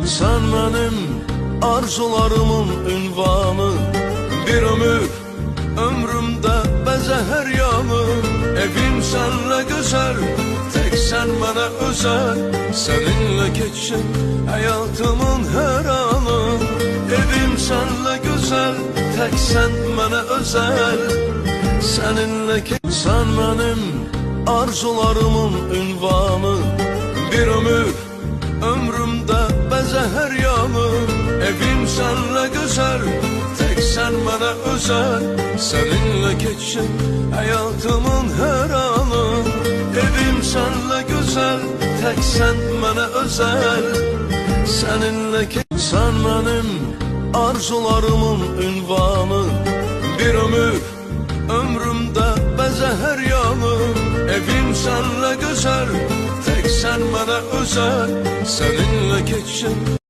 Sen benim arzularımın ünvanı, bir ömrümde beze her yanı. Evim senle güzel, tek sen bana özel. Seninle geçsin hayatımın her anı. Evim senle güzel, tek sen bana özel. Seninle sen benim arzularımın ünvanı, bir ömrümde beze her yanı. Evim senle güzel, tek sen bana özel. Seninle geçsin hayatımın her anı. Evim senle güzel, tek sen bana özel. Seninle sen benim arzularımın ünvanı, bir ömrümde beze her yanı. Evim senle güzel, tek sen bana özel. Seninle geçsin